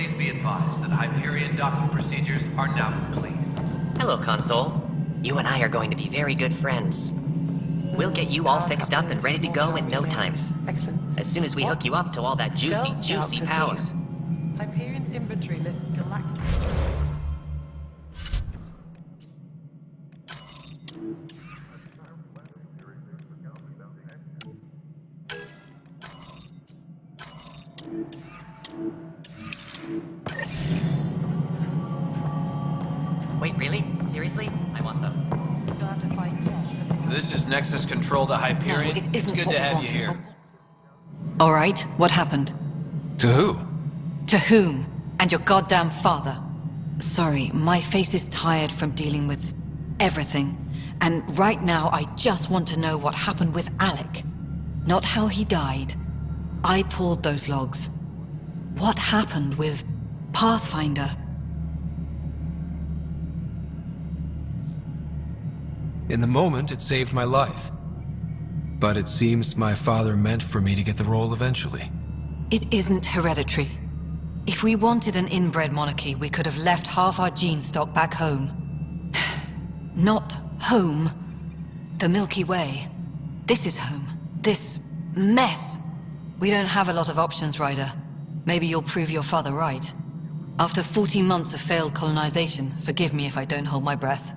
Please be advised that Hyperion docking procedures are now complete. Hello, Console. You and I are going to be very good friends. We'll get you all fixed up and ready to go in no time. Excellent. As soon as we hook you up to all that juicy power. Hyperion's inventory lists galactic. Wait, really? Seriously? I want those. You'll have to fight Josh. This is Nexus Control to Hyperion. No, it it's isn't good what to we have you wanted. here. All right, what happened? To who? To whom? And your goddamn father. Sorry, my face is tired from dealing with everything. And right now, I just want to know what happened with Alec. Not how he died. I pulled those logs. What happened with Pathfinder? In the moment, it saved my life. But it seems my father meant for me to get the role eventually. It isn't hereditary. If we wanted an inbred monarchy, we could have left half our gene stock back home. Not home. The Milky Way. This is home. This mess. We don't have a lot of options, Ryder. Maybe you'll prove your father right. After 14 months of failed colonization, forgive me if I don't hold my breath.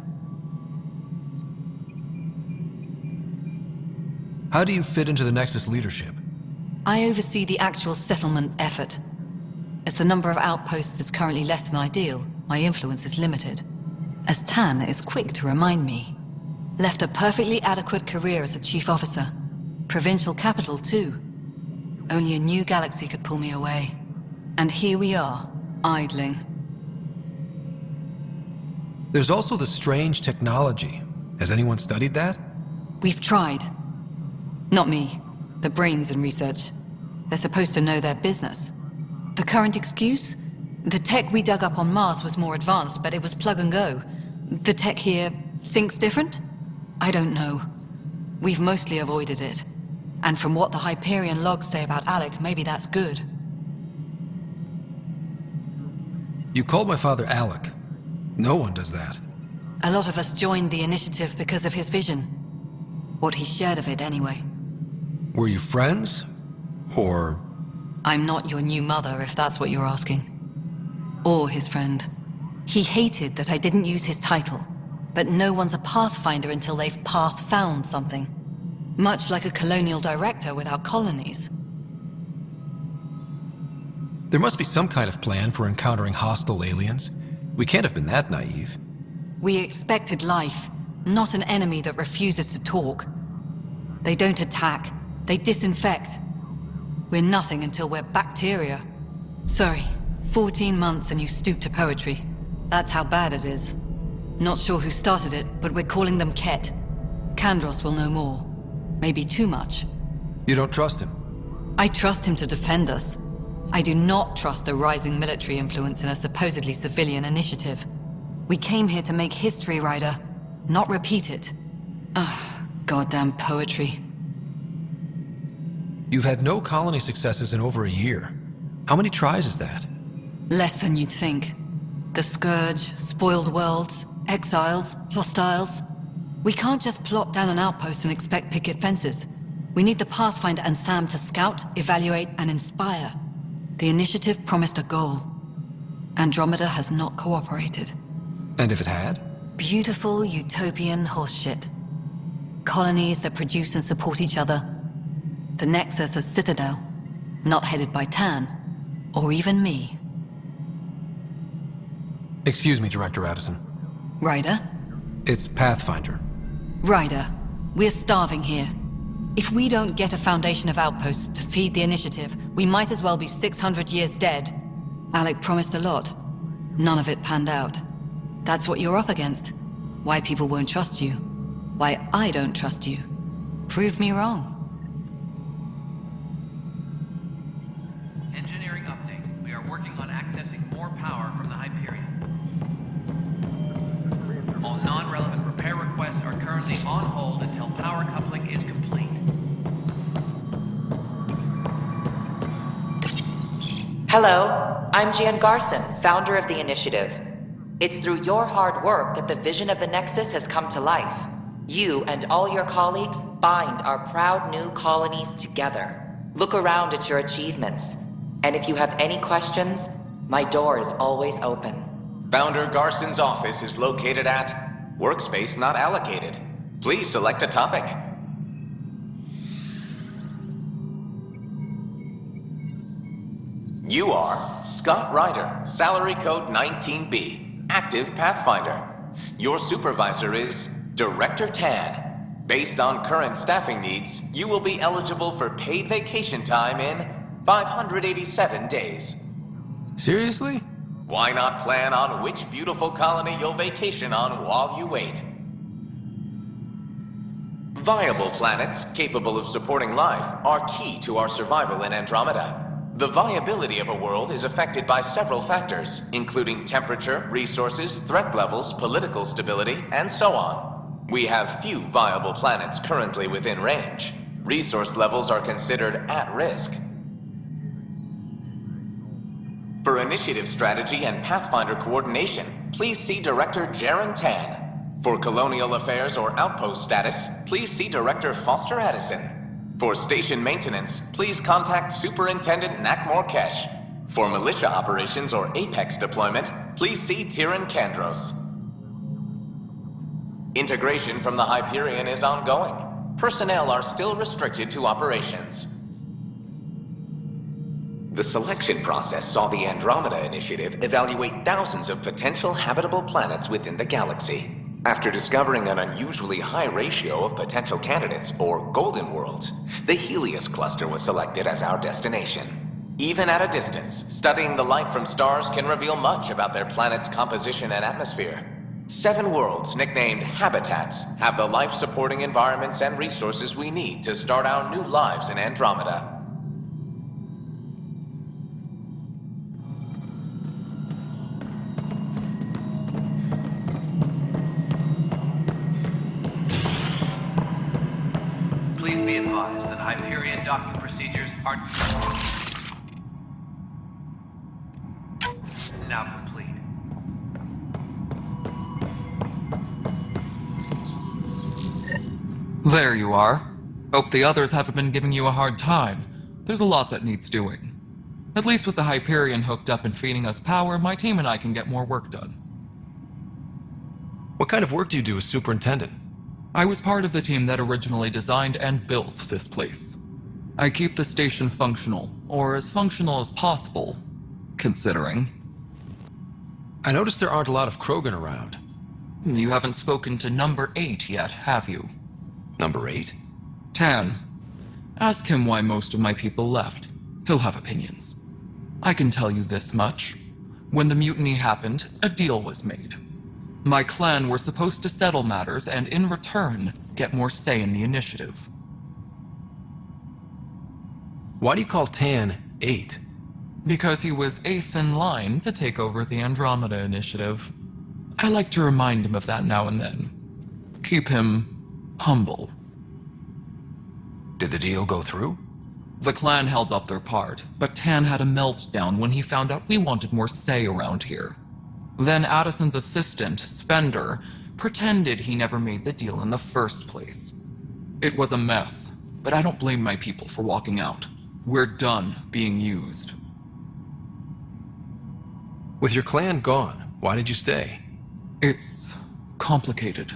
How do you fit into the Nexus leadership? I oversee the actual settlement effort. As the number of outposts is currently less than ideal, my influence is limited. As Tan is quick to remind me. Left a perfectly adequate career as a chief officer. Provincial capital, too. Only a new galaxy could pull me away. And here we are, idling. There's also the strange technology. Has anyone studied that? We've tried. Not me. The brains in research. They're supposed to know their business. The current excuse? The tech we dug up on Mars was more advanced, but it was plug and go. The tech here thinks different? I don't know. We've mostly avoided it. And from what the Hyperion logs say about Alec, maybe that's good. You called my father Alec. No one does that. A lot of us joined the initiative because of his vision. What he shared of it, anyway. Were you friends? Or... I'm not your new mother, if that's what you're asking. Or his friend. He hated that I didn't use his title. But no one's a Pathfinder until they've path-found something. Much like a colonial director without colonies. there must be some kind of plan for encountering hostile aliens. We can't have been that naive. We expected life, not an enemy that refuses to talk. They don't attack. They disinfect. We're nothing until we're bacteria. Sorry, 14 months and you stoop to poetry. That's how bad it is. Not sure who started it, but we're calling them Ket. Kandros will know more. Maybe too much. You don't trust him? I trust him to defend us. I do not trust a rising military influence in a supposedly civilian initiative. We came here to make history, Ryder, not repeat it. Ugh, goddamn poetry. You've had no colony successes in over a year. How many tries is that? Less than you'd think. The Scourge, spoiled worlds, exiles, hostiles. We can't just plop down an outpost and expect picket fences. We need the Pathfinder and Sam to scout, evaluate, and inspire. The initiative promised a goal. Andromeda has not cooperated. And if it had? Beautiful utopian horseshit. Colonies that produce and support each other. The Nexus as Citadel, not headed by Tan, or even me. Excuse me, Director Addison. Ryder? It's Pathfinder. Ryder, we're starving here. If we don't get a foundation of outposts to feed the initiative, we might as well be 600 years dead. Alec promised a lot. None of it panned out. That's what you're up against. Why people won't trust you. Why I don't trust you. Prove me wrong. Engineering update. We are working on accessing more power from the Hyperion. All non-relevant repair requests are currently on hold until power coupling is complete. Hello, I'm Jan Garson, founder of the initiative. It's through your hard work that the vision of the Nexus has come to life. You and all your colleagues bind our proud new colonies together. Look around at your achievements. And if you have any questions, my door is always open. Founder Garson's office is located at Workspace Not Allocated. Please select a topic. You are Scott Ryder, salary code 19B, active Pathfinder. Your supervisor is Director Tan. Based on current staffing needs, you will be eligible for paid vacation time in 587 days. Seriously? Why not plan on which beautiful colony you'll vacation on while you wait? Viable planets capable of supporting life are key to our survival in Andromeda. The viability of a world is affected by several factors, including temperature, resources, threat levels, political stability, and so on. We have few viable planets currently within range. Resource levels are considered at risk. For initiative strategy and Pathfinder coordination, please see Director Jaren Tan. For colonial affairs or outpost status, please see Director Foster Addison. For station maintenance, please contact Superintendent Nakmor Kesh. For militia operations or Apex deployment, please see Tyran Kandros. Integration from the Hyperion is ongoing. Personnel are still restricted to operations. The selection process saw the Andromeda Initiative evaluate thousands of potential habitable planets within the galaxy. After discovering an unusually high ratio of potential candidates, or golden worlds, the Helios cluster was selected as our destination. Even at a distance, studying the light from stars can reveal much about their planet's composition and atmosphere. 7 worlds, nicknamed habitats, have the life-supporting environments and resources we need to start our new lives in Andromeda. Please be advised that Hyperion docking procedures are now complete. There you are. Hope the others haven't been giving you a hard time. There's a lot that needs doing. At least with the Hyperion hooked up and feeding us power, my team and I can get more work done. What kind of work do you do as superintendent? I was part of the team that originally designed and built this place. I keep the station functional, or as functional as possible, considering. I noticed there aren't a lot of Krogan around. You haven't spoken to number 8 yet, have you? Number 8? Tan. Ask him why most of my people left. He'll have opinions. I can tell you this much. When the mutiny happened, a deal was made. My clan were supposed to settle matters and, in return, get more say in the initiative. Why do you call Tan 8? Because he was 8th in line to take over the Andromeda Initiative. I like to remind him of that now and then. Keep him humble. Did the deal go through? The clan held up their part, but Tan had a meltdown when he found out we wanted more say around here. Then Addison's assistant, Spender, pretended he never made the deal in the first place. It was a mess, but I don't blame my people for walking out. We're done being used. With your clan gone, why did you stay? It's complicated.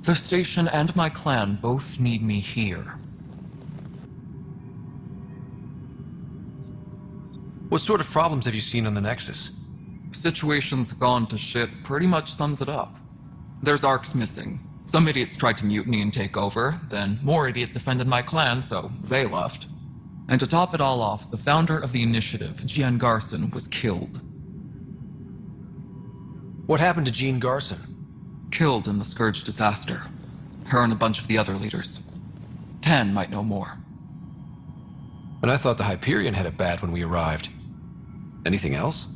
The station and my clan both need me here. What sort of problems have you seen on the Nexus? Situation's gone to shit pretty much sums it up. There's arcs missing. Some idiots tried to mutiny and take over, then more idiots offended my clan, so they left. And to top it all off, the founder of the initiative, Jan Garson, was killed. What happened to Jean Garson? Killed in the Scourge disaster. Her and a bunch of the other leaders. Tan might know more. And I thought the Hyperion had it bad when we arrived. Anything else?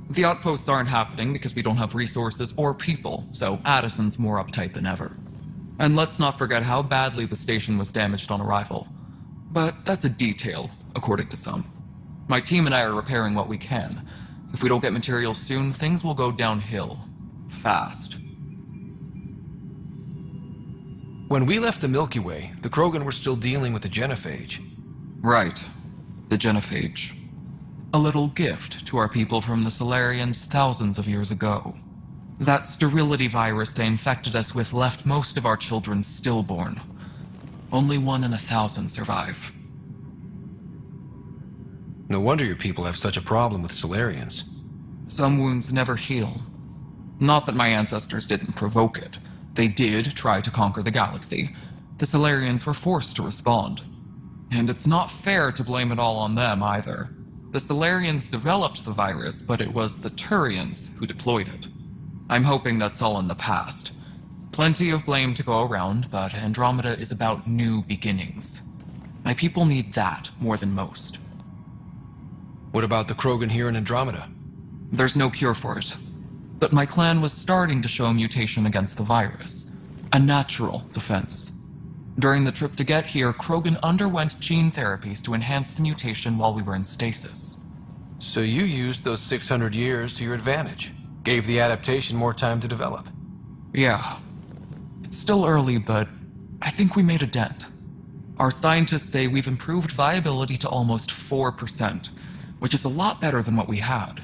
The outposts aren't happening because we don't have resources or people, so Addison's more uptight than ever. And let's not forget how badly the station was damaged on arrival. But that's a detail, according to some. My team and I are repairing what we can, If we don't get materials soon, things will go downhill. Fast. When we left the Milky Way, the Krogan were still dealing with the genophage. Right. The genophage. A little gift to our people from the Solarians thousands of years ago. That sterility virus they infected us with left most of our children stillborn. Only 1 in 1,000 survive. No wonder your people have such a problem with Solarians. Some wounds never heal. Not that my ancestors didn't provoke it. They did try to conquer the galaxy. The Solarians were forced to respond. And it's not fair to blame it all on them either. The Solarians developed the virus, but it was the Turians who deployed it. I'm hoping that's all in the past. Plenty of blame to go around, but Andromeda is about new beginnings. My people need that more than most. What about the Krogan here in Andromeda? There's no cure for it. But my clan was starting to show mutation against the virus. A natural defense. During the trip to get here, Krogan underwent gene therapies to enhance the mutation while we were in stasis. So you used those 600 years to your advantage. Gave the adaptation more time to develop. Yeah. It's still early, but I think we made a dent. Our scientists say we've improved viability to almost 4%, which is a lot better than what we had.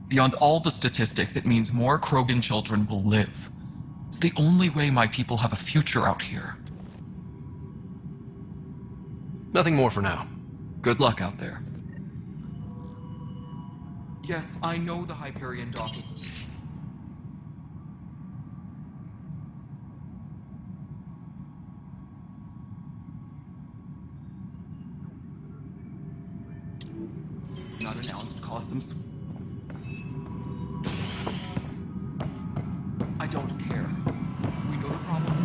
Beyond all the statistics, it means more Krogan children will live. It's the only way my people have a future out here. Nothing more for now. Good luck out there. Yes, I know the Hyperion docket. Not announced, cause some I don't care. We know the problem.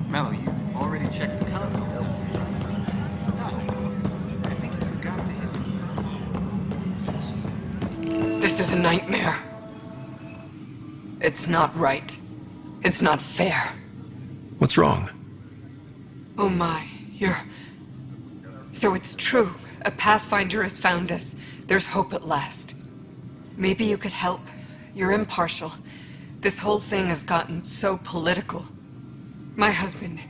Mallow, you already checked the consoles now? No. I think you forgot to hit. This is a nightmare. It's not right. It's not fair. What's wrong? Oh my, So it's true. A Pathfinder has found us. There's hope at last. Maybe you could help. You're impartial. This whole thing has gotten so political. My husband,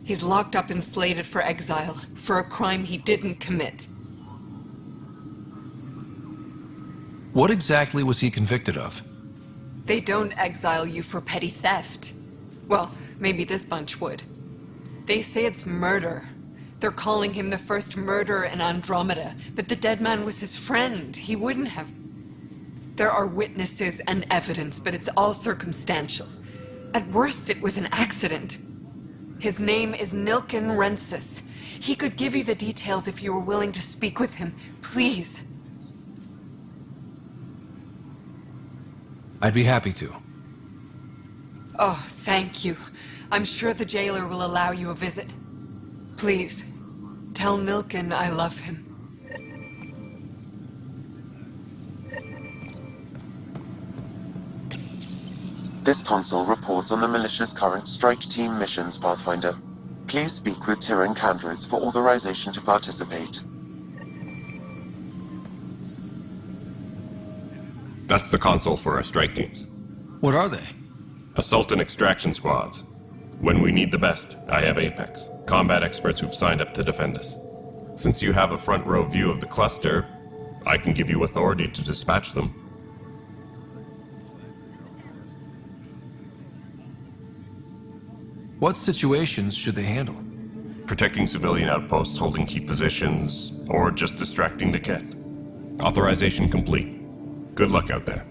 he's locked up and slated for exile for a crime he didn't commit. What exactly was he convicted of? They don't exile you for petty theft. Well, maybe this bunch would. They say it's murder. They're calling him the first murderer in Andromeda, but the dead man was his friend. He wouldn't have. There are witnesses and evidence, but it's all circumstantial. At worst, it was an accident. His name is Nilken Rensis. He could give you the details if you were willing to speak with him. Please. I'd be happy to. Oh, thank you. I'm sure the jailer will allow you a visit. Please, tell Nilken I love him. This console reports on the militia's current strike team missions, Pathfinder. Please speak with Tyran Candres for authorization to participate. That's the console for our strike teams. What are they? Assault and extraction squads. When we need the best, I have Apex, combat experts who've signed up to defend us. Since you have a front row view of the cluster, I can give you authority to dispatch them. What situations should they handle? Protecting civilian outposts holding key positions, or just distracting the kit. Authorization complete. Good luck out there.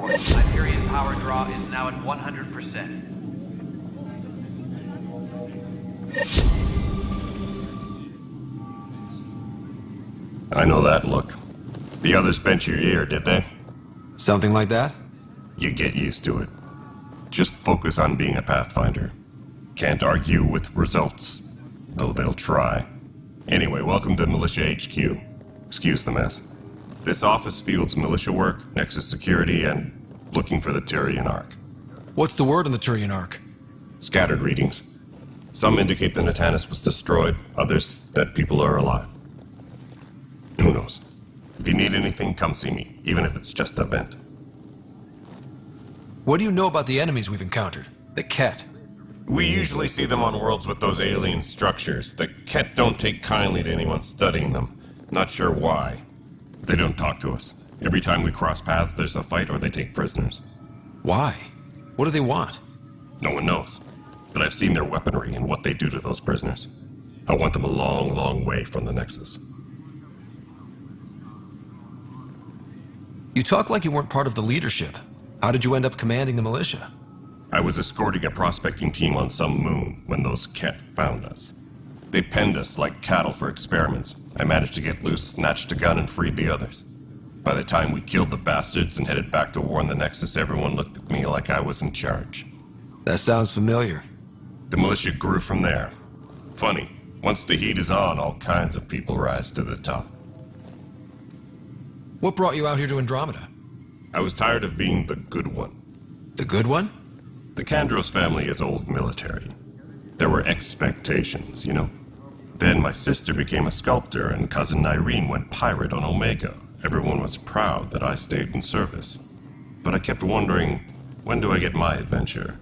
Hyperion power draw is now at 100%. I know that look. The others bent your ear, did they? Something like that? You get used to it. Just focus on being a Pathfinder. Can't argue with results, though they'll try. Anyway, welcome to Militia HQ. Excuse the mess. This office fields militia work, Nexus security, and looking for the Turian Ark. What's the word on the Turian Ark? Scattered readings. Some indicate the Natanus was destroyed, others that people are alive. Who knows? If you need anything, come see me, even if it's just a vent. What do you know about the enemies we've encountered? The Ket? We usually see them on worlds with those alien structures. The Ket don't take kindly to anyone studying them. Not sure why. They don't talk to us. Every time we cross paths, there's a fight or they take prisoners. Why? What do they want? No one knows. But I've seen their weaponry and what they do to those prisoners. I want them a long, long way from the Nexus. You talk like you weren't part of the leadership. How did you end up commanding the militia? I was escorting a prospecting team on some moon when those Ket found us. They penned us like cattle for experiments. I managed to get loose, snatched a gun, and freed the others. By the time we killed the bastards and headed back to warn the Nexus, everyone looked at me like I was in charge. That sounds familiar. The militia grew from there. Funny, once the heat is on, all kinds of people rise to the top. What brought you out here to Andromeda? I was tired of being the good one. The good one? The Kandros family is old military. There were expectations, you know. Then my sister became a sculptor and cousin Irene went pirate on Omega. Everyone was proud that I stayed in service. But I kept wondering, when do I get my adventure?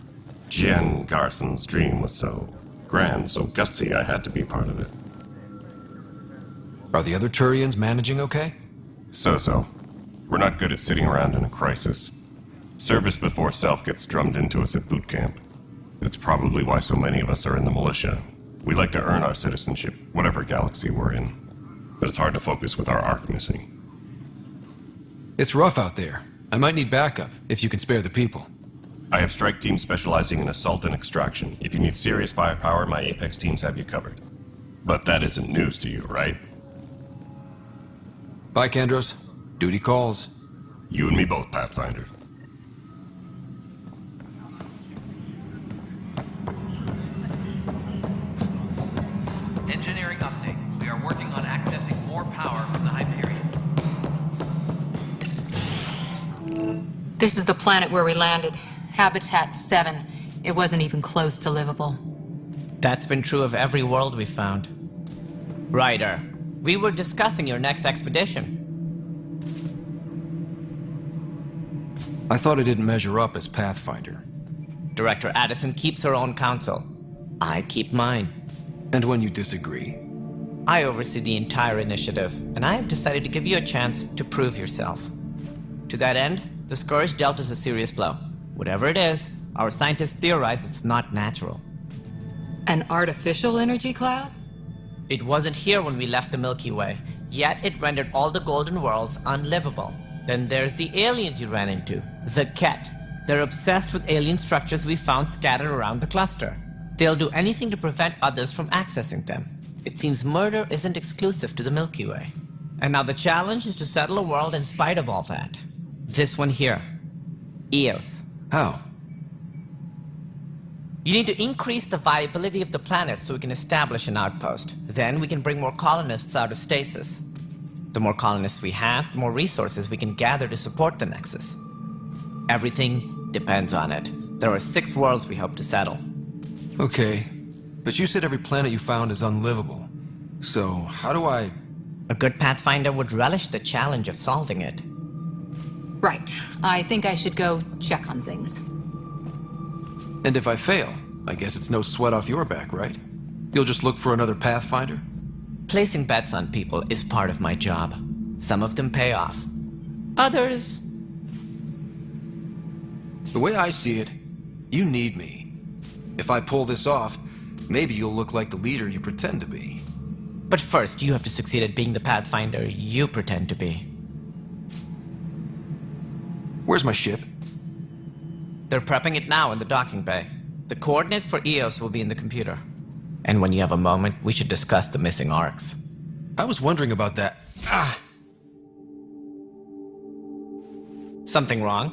Jen Garson's dream was so grand, so gutsy, I had to be part of it. Are the other Turians managing okay? So-so. We're not good at sitting around in a crisis. Service before self gets drummed into us at boot camp. That's probably why so many of us are in the militia. We like to earn our citizenship, whatever galaxy we're in. But it's hard to focus with our arc missing. It's rough out there. I might need backup, if you can spare the people. I have strike teams specializing in assault and extraction. If you need serious firepower, my Apex teams have you covered. But that isn't news to you, right? Bye, Kandros. Duty calls. You and me both, Pathfinder. Engineering update. We are working on accessing more power from the Hyperion. This is the planet where we landed. Habitat 7. It wasn't even close to livable. That's been true of every world we've found. Ryder, we were discussing your next expedition. I thought I didn't measure up as Pathfinder. Director Addison keeps her own counsel. I keep mine. And when you disagree? I oversee the entire initiative, and I have decided to give you a chance to prove yourself. To that end, the Scourge dealt us a serious blow. Whatever it is, our scientists theorize it's not natural. An artificial energy cloud? It wasn't here when we left the Milky Way, yet it rendered all the golden worlds unlivable. Then there's the aliens you ran into, the Ket. They're obsessed with alien structures we found scattered around the cluster. They'll do anything to prevent others from accessing them. It seems murder isn't exclusive to the Milky Way. And now the challenge is to settle a world in spite of all that. This one here. Eos. How? You need to increase the viability of the planet so we can establish an outpost. Then we can bring more colonists out of stasis. The more colonists we have, the more resources we can gather to support the Nexus. Everything depends on it. There are 6 worlds we hope to settle. Okay, but you said every planet you found is unlivable. So, how do I... A good Pathfinder would relish the challenge of solving it. Right. I think I should go check on things. And if I fail, I guess it's no sweat off your back, right? You'll just look for another Pathfinder? Placing bets on people is part of my job. Some of them pay off. Others... The way I see it, you need me. If I pull this off, maybe you'll look like the leader you pretend to be. But first, you have to succeed at being the Pathfinder you pretend to be. Where's my ship? They're prepping it now in the docking bay. The coordinates for EOS will be in the computer. And when you have a moment, we should discuss the missing arcs. I was wondering about that. Something wrong?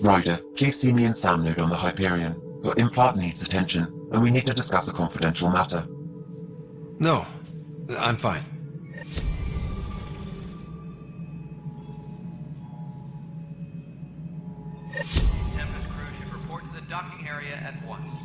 Ryder, please see me and Sam Node on the Hyperion. Your implant needs attention, and we need to discuss a confidential matter. No, I'm fine. Tempest crew should report to the docking area at once.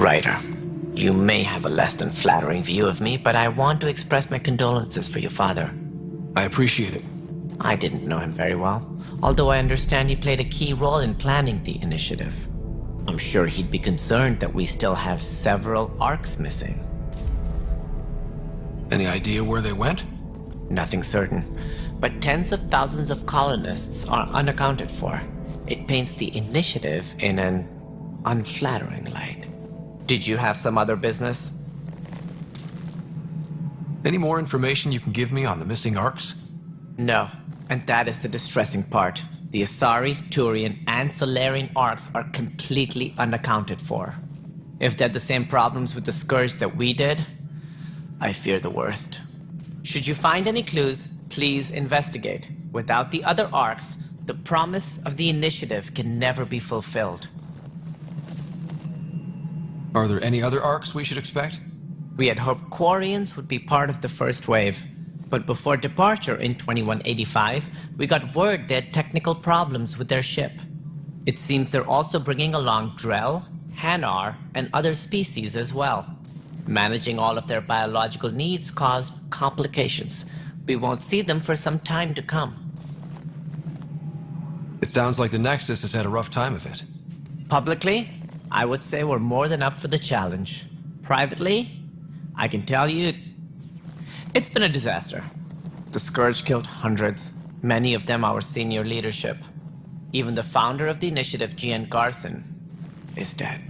Ryder, you may have a less than flattering view of me, but I want to express my condolences for your father. I appreciate it. I didn't know him very well, although I understand he played a key role in planning the initiative. I'm sure he'd be concerned that we still have several arcs missing. Any idea where they went? Nothing certain, but tens of thousands of colonists are unaccounted for. It paints the initiative in an unflattering light. Did you have some other business? Any more information you can give me on the missing arcs? No, and that is the distressing part. The Asari, Turian, and Solarian arcs are completely unaccounted for. If they had the same problems with the Scourge that we did, I fear the worst. Should you find any clues, please investigate. Without the other arcs, the promise of the initiative can never be fulfilled. Are there any other arcs we should expect? We had hoped Quarians would be part of the first wave, but before departure in 2185, we got word they had technical problems with their ship. It seems they're also bringing along Drell, Hanar, and other species as well. Managing all of their biological needs caused complications. We won't see them for some time to come. It sounds like the Nexus has had a rough time of it. Publicly, I would say we're more than up for the challenge. Privately, I can tell you, it's been a disaster. The Scourge killed hundreds, many of them our senior leadership. Even the founder of the initiative, Jean Garson, is dead.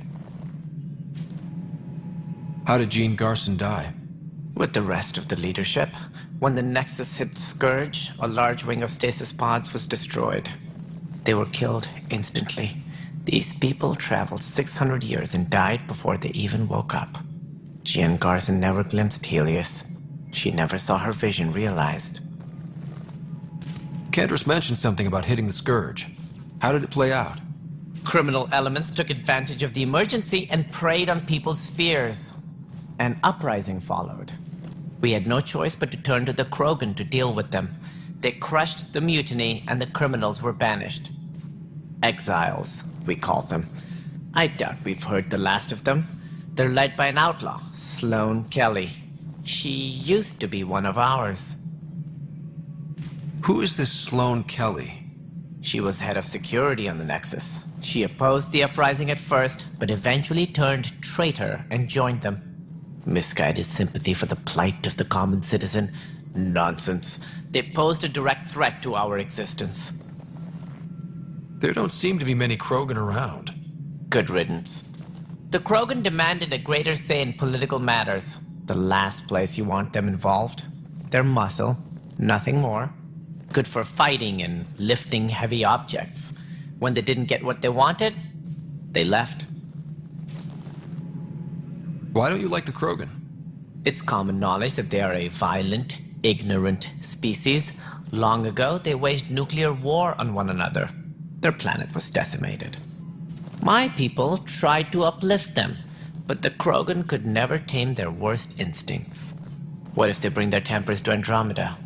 How did Jean Garson die? With the rest of the leadership, when the Nexus hit the Scourge, a large wing of stasis pods was destroyed. They were killed instantly. These people traveled 600 years and died before they even woke up. Jean Garson never glimpsed Helios. She never saw her vision realized. Cantor's mentioned something about hitting the Scourge. How did it play out? Criminal elements took advantage of the emergency and preyed on people's fears. An uprising followed. We had no choice but to turn to the Krogan to deal with them. They crushed the mutiny and the criminals were banished. Exiles, we call them. I doubt we've heard the last of them. They're led by an outlaw, Sloane Kelly. She used to be one of ours. Who is this Sloane Kelly? She was head of security on the Nexus. She opposed the uprising at first, but eventually turned traitor and joined them. Misguided sympathy for the plight of the common citizen? Nonsense. They posed a direct threat to our existence. There don't seem to be many Krogan around. Good riddance. The Krogan demanded a greater say in political matters. The last place you want them involved. Their muscle, nothing more. Good for fighting and lifting heavy objects. When they didn't get what they wanted, they left. Why don't you like the Krogan? It's common knowledge that they are a violent, ignorant species. Long ago, they waged nuclear war on one another. Their planet was decimated. My people tried to uplift them, but the Krogan could never tame their worst instincts. What if they bring their tempers to Andromeda?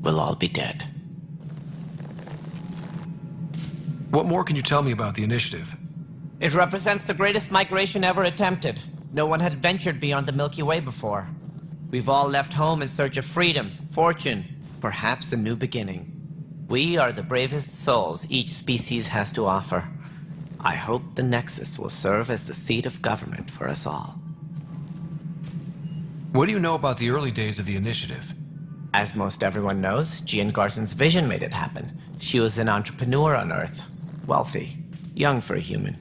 We'll all be dead. What more can you tell me about the initiative? It represents the greatest migration ever attempted. No one had ventured beyond the Milky Way before. We've all left home in search of freedom, fortune, perhaps a new beginning. We are the bravest souls each species has to offer. I hope the Nexus will serve as the seat of government for us all. What do you know about the early days of the initiative? As most everyone knows, Jean Garson's vision made it happen. She was an entrepreneur on Earth. Wealthy. Young for a human.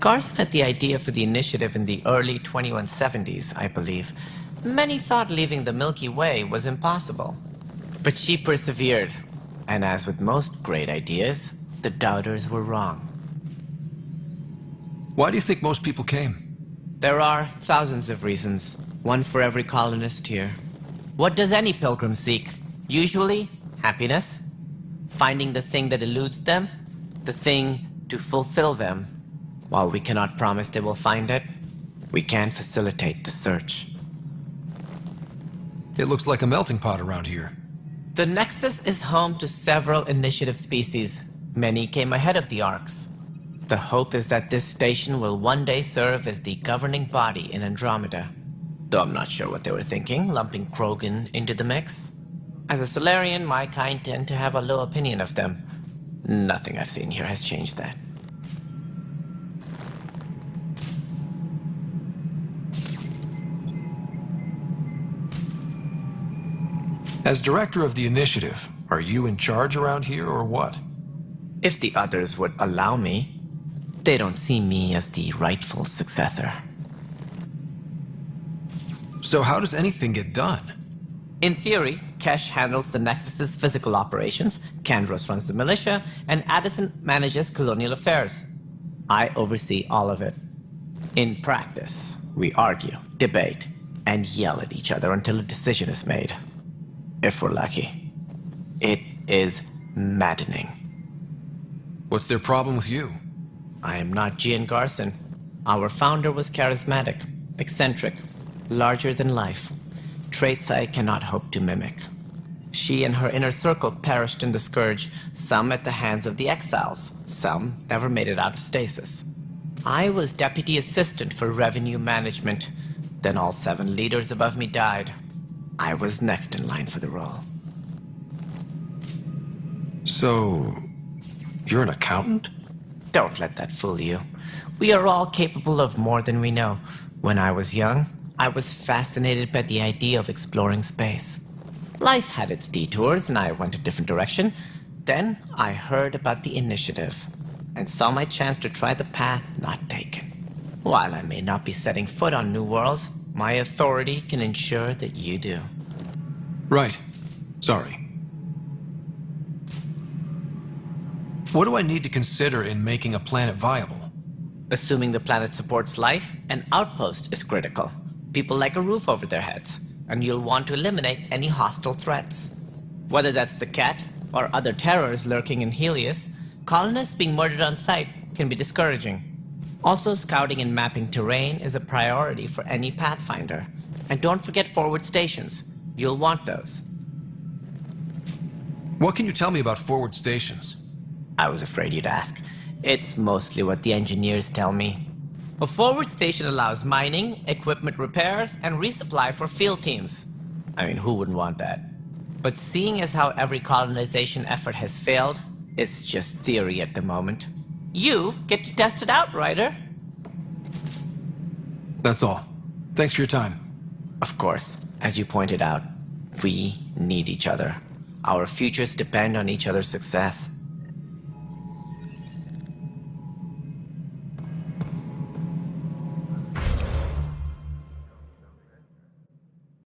Garson had the idea for the initiative in the early 2170s, I believe. Many thought leaving the Milky Way was impossible. But she persevered. And as with most great ideas, the doubters were wrong. Why do you think most people came? There are thousands of reasons, one for every colonist here. What does any pilgrim seek? Usually, happiness. Finding the thing that eludes them. The thing to fulfill them. While we cannot promise they will find it, we can facilitate the search. It looks like a melting pot around here. The Nexus is home to several initiative species. Many came ahead of the Arks. The hope is that this station will one day serve as the governing body in Andromeda. Though I'm not sure what they were thinking, lumping Krogan into the mix. As a Solarian, my kind tend to have a low opinion of them. Nothing I've seen here has changed that. As director of the initiative, are you in charge around here or what? If the others would allow me, they don't see me as the rightful successor. So how does anything get done? In theory, Kesh handles the Nexus's physical operations, Kandros runs the militia, and Addison manages colonial affairs. I oversee all of it. In practice, we argue, debate, and yell at each other until a decision is made. If we're lucky. It is maddening. What's their problem with you? I am not Jean Garson. Our founder was charismatic, eccentric, larger than life. Traits I cannot hope to mimic. She and her inner circle perished in the Scourge, some at the hands of the Exiles, some never made it out of stasis. I was deputy assistant for revenue management. Then all 7 leaders above me died. I was next in line for the role. So, you're an accountant? Don't let that fool you. We are all capable of more than we know. When I was young, I was fascinated by the idea of exploring space. Life had its detours and I went a different direction. Then I heard about the initiative and saw my chance to try the path not taken. While I may not be setting foot on new worlds, my authority can ensure that you do. Right. Sorry. What do I need to consider in making a planet viable? Assuming the planet supports life, an outpost is critical. People like a roof over their heads, and you'll want to eliminate any hostile threats. Whether that's the cat or other terrors lurking in Helios, colonists being murdered on sight can be discouraging. Also, scouting and mapping terrain is a priority for any Pathfinder. And don't forget forward stations. You'll want those. What can you tell me about forward stations? I was afraid you'd ask. It's mostly what the engineers tell me. A forward station allows mining, equipment repairs, and resupply for field teams. I mean, who wouldn't want that? But seeing as how every colonization effort has failed, it's just theory at the moment. You get to test it out, Ryder. That's all. Thanks for your time. Of course, as you pointed out, we need each other. Our futures depend on each other's success.